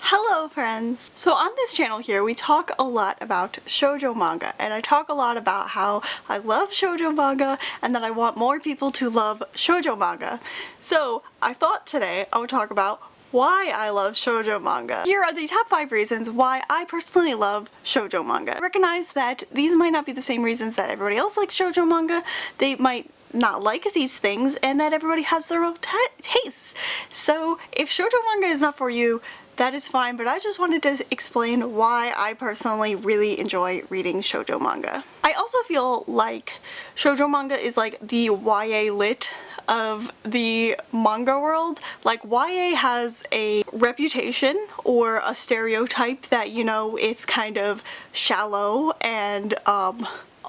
Hello friends! So on this channel here we talk a lot about shoujo manga, and I talk a lot about how I love shoujo manga and that I want more people to love shoujo manga. So I thought today I would talk about why I love shoujo manga. Here are the top 5 reasons why I personally love shoujo manga. I recognize that these might not be the same reasons that everybody else likes shoujo manga. They might not like these things, and that everybody has their own tastes. So if shoujo manga is not for you, that is fine, but I just wanted to explain why I personally really enjoy reading shoujo manga. I also feel like shoujo manga is like the YA lit of the manga world. Like, YA has a reputation or a stereotype that, you know, it's kind of shallow and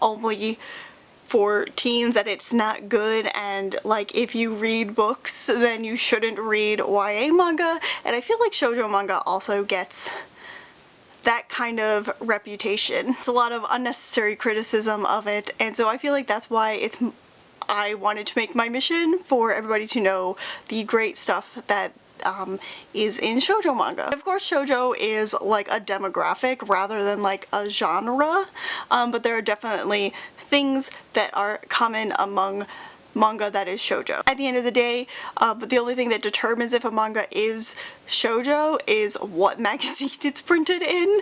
only for teens, that it's not good, and like if you read books then you shouldn't read YA manga, and I feel like shoujo manga also gets that kind of reputation. It's a lot of unnecessary criticism of it, and so I feel like that's why I wanted to make my mission for everybody to know the great stuff that is in shoujo manga. Of course, shoujo is like a demographic rather than like a genre, but there are definitely things that are common among manga that is shoujo. At the end of the day, but the only thing that determines if a manga is shoujo is what magazine it's printed in.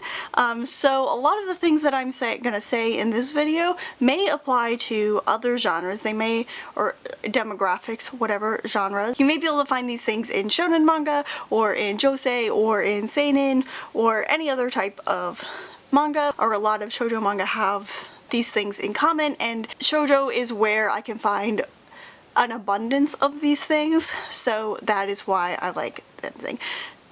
So a lot of the things that I'm gonna say in this video may apply to other genres. They may, or demographics, whatever genre. You may be able to find these things in shonen manga, or in josei, or in seinen, or any other type of manga, or a lot of shoujo manga have these things in common, and shoujo is where I can find an abundance of these things, so that is why I like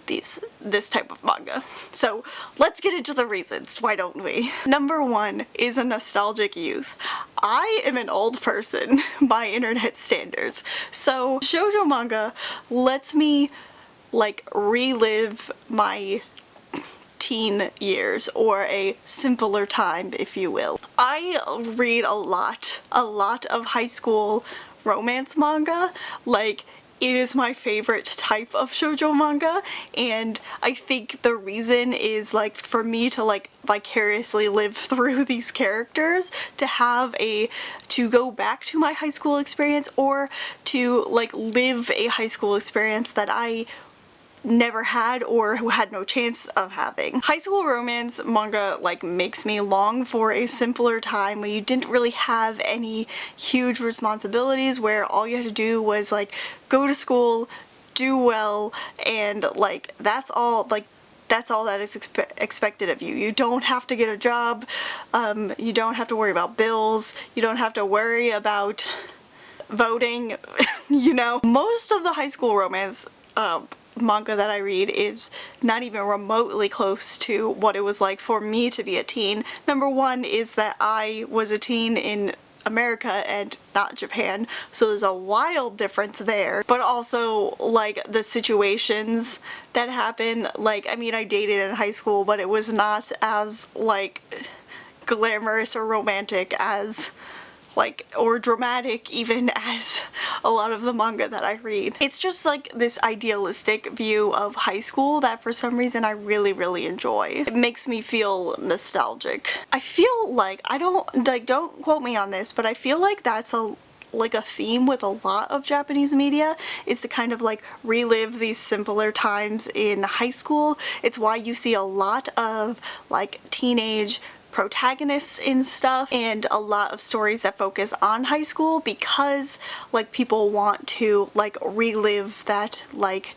this type of manga. So let's get into the reasons, why don't we? Number 1 is a nostalgic youth. I am an old person by internet standards, so shoujo manga lets me like relive my teen years, or a simpler time, if you will. I read a lot of high school romance manga. Like, it is my favorite type of shoujo manga, and I think the reason is like for me to like vicariously live through these characters, to go back to my high school experience, or to like live a high school experience that I never had or who had no chance of having. High school romance manga like makes me long for a simpler time where you didn't really have any huge responsibilities, where all you had to do was like go to school, do well, and like that's all that is expected of you. You don't have to get a job, you don't have to worry about bills, you don't have to worry about voting, you know. Most of the high school romance manga that I read is not even remotely close to what it was like for me to be a teen. Number 1 is that I was a teen in America and not Japan, so there's a wild difference there. But also like the situations that happen, like, I mean, I dated in high school, but it was not as like glamorous or romantic as or dramatic even as a lot of the manga that I read. It's just like this idealistic view of high school that for some reason I really enjoy. It makes me feel nostalgic. I feel like, don't quote me on this, but I feel like that's a theme with a lot of Japanese media, is to kind of like relive these simpler times in high school. It's why you see a lot of like teenage protagonists in stuff, and a lot of stories that focus on high school, because like people want to like relive that like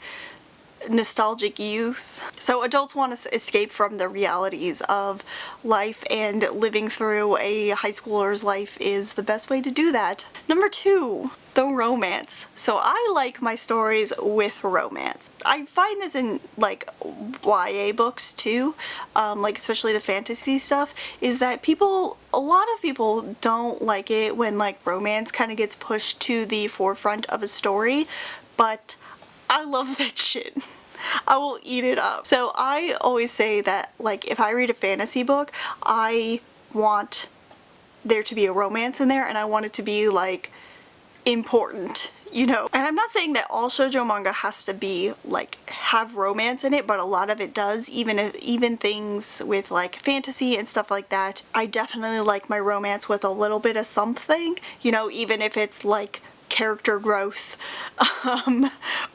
nostalgic youth. So adults want to escape from the realities of life, and living through a high schooler's life is the best way to do that. Number 2, the romance. So I like my stories with romance. I find this in like YA books too, like especially the fantasy stuff, is that a lot of people don't like it when like romance kind of gets pushed to the forefront of a story, but I love that shit. I will eat it up. So I always say that like if I read a fantasy book, I want there to be a romance in there, and I want it to be like important, you know. And I'm not saying that all shoujo manga has to be like have romance in it, but a lot of it does, even things with like fantasy and stuff like that. I definitely like my romance with a little bit of something, you know, even if it's like character growth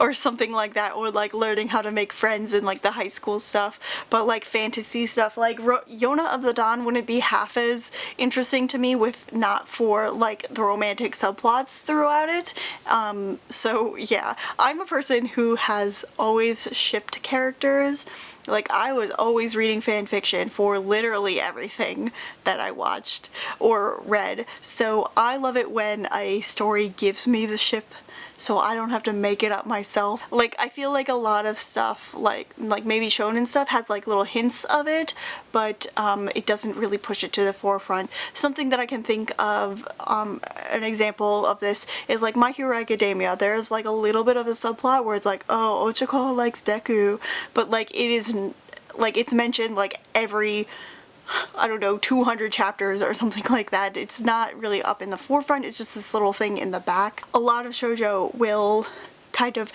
or something like that, or like learning how to make friends in like the high school stuff. But like fantasy stuff like Yona of the Dawn wouldn't be half as interesting to me if not for like the romantic subplots throughout it. So yeah, I'm a person who has always shipped characters. Like, I was always reading fan fiction for literally everything that I watched or read, so I love it when a story gives me the ship so I don't have to make it up myself. Like, I feel like a lot of stuff, like maybe shonen stuff, has like little hints of it, but it doesn't really push it to the forefront. Something that I can think of, an example of this is like My Hero Academia. There's like a little bit of a subplot where it's like, oh, Ochako likes Deku, but like it isn't, like it's mentioned like every, I don't know, 200 chapters or something like that. It's not really up in the forefront, it's just this little thing in the back. A lot of shoujo will kind of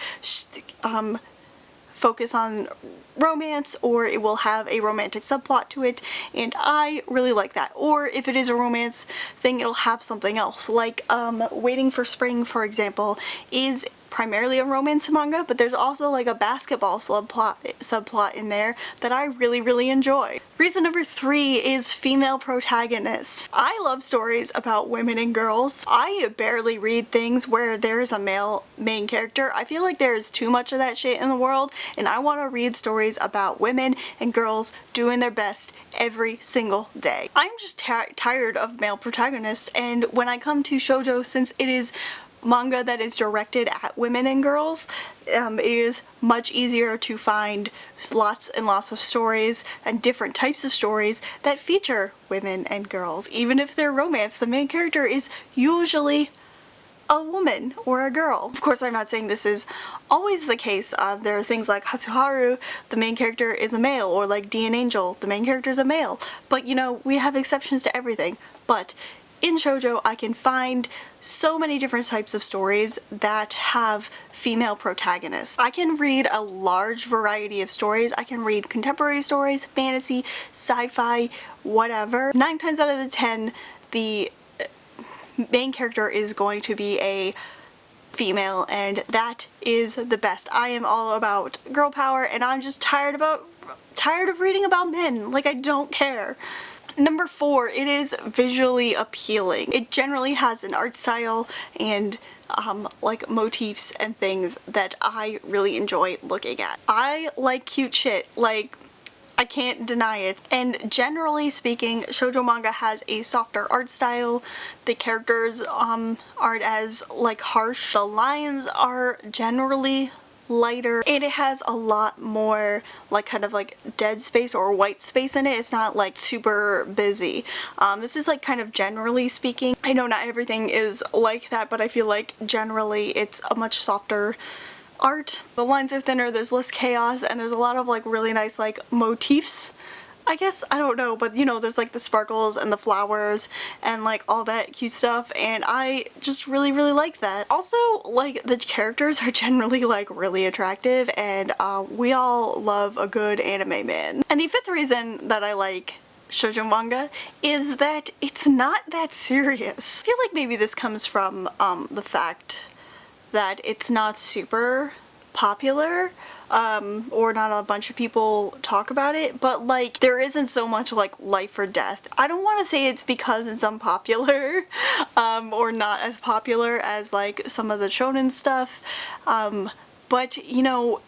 focus on romance, or it will have a romantic subplot to it, and I really like that. Or if it is a romance thing, it'll have something else. Like Waiting for Spring, for example, is primarily a romance manga, but there's also like a basketball subplot in there that I really enjoy. Reason number 3 is female protagonists. I love stories about women and girls. I barely read things where there's a male main character. I feel like there's too much of that shit in the world, and I want to read stories about women and girls doing their best every single day. I'm just tired of male protagonists, and when I come to shoujo, since it is manga that is directed at women and girls, it is much easier to find lots and lots of stories and different types of stories that feature women and girls. Even if they're romance, the main character is usually a woman or a girl. Of course, I'm not saying this is always the case. There are things like Hatsuharu, the main character is a male, or like D and Angel, the main character is a male. But you know, we have exceptions to everything. But in shoujo, I can find so many different types of stories that have female protagonists. I can read a large variety of stories. I can read contemporary stories, fantasy, sci-fi, whatever. 9 times out of the 10, the main character is going to be a female, and that is the best. I am all about girl power, and I'm just tired of reading about men. Like, I don't care. Number 4, it is visually appealing. It generally has an art style and like motifs and things that I really enjoy looking at. I like cute shit, like I can't deny it. And generally speaking, shoujo manga has a softer art style. The characters aren't as like harsh. The lines are generally lighter, and it has a lot more like kind of like dead space or white space in it. It's not like super busy. This is like kind of generally speaking. I know not everything is like that, but I feel like generally it's a much softer art. The lines are thinner, there's less chaos, and there's a lot of like really nice like motifs, I guess. I don't know, but you know, there's like the sparkles and the flowers and like all that cute stuff, and I just really like that. Also, like the characters are generally like really attractive, and we all love a good anime man. And the 5th reason that I like shoujo manga is that it's not that serious. I feel like maybe this comes from the fact that it's not super popular, or not a bunch of people talk about it, but like there isn't so much like life or death. I don't want to say it's because it's unpopular, or not as popular as like some of the shonen stuff, but you know,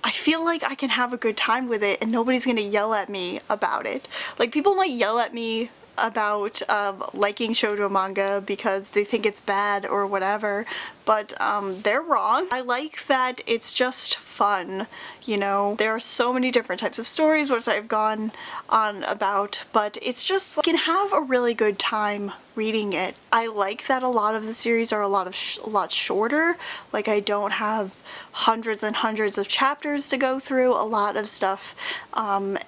I feel like I can have a good time with it and nobody's gonna yell at me about it. Like, people might yell at me about liking shoujo manga because they think it's bad or whatever, but they're wrong. I like that it's just fun, you know. There are so many different types of stories which I've gone on about, but it's just, you can have a really good time reading it. I like that a lot of the series are a lot shorter. Like, I don't have hundreds and hundreds of chapters to go through. A lot of stuff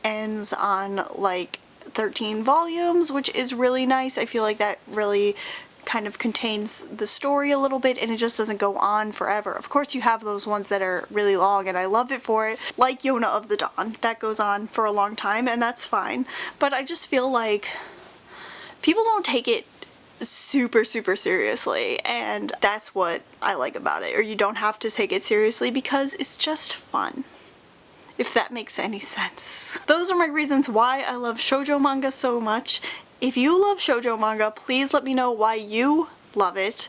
ends on like 13 volumes, which is really nice. I feel like that really kind of contains the story a little bit and it just doesn't go on forever. Of course you have those ones that are really long and I love it for it, like Yona of the Dawn. That goes on for a long time and that's fine. But I just feel like people don't take it super seriously, and that's what I like about it. Or you don't have to take it seriously because it's just fun, if that makes any sense. Those are my reasons why I love shoujo manga so much. If you love shoujo manga, please let me know why you love it,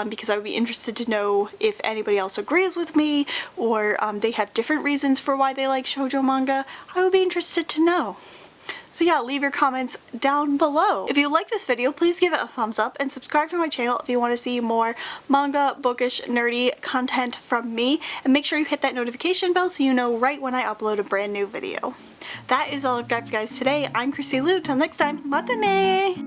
because I would be interested to know if anybody else agrees with me or they have different reasons for why they like shoujo manga. I would be interested to know. So yeah, leave your comments down below. If you like this video, please give it a thumbs up and subscribe to my channel if you want to see more manga, bookish, nerdy content from me. And make sure you hit that notification bell so you know right when I upload a brand new video. That is all I've got for you guys today. I'm Chrissy Lou. Till next time, mata ne!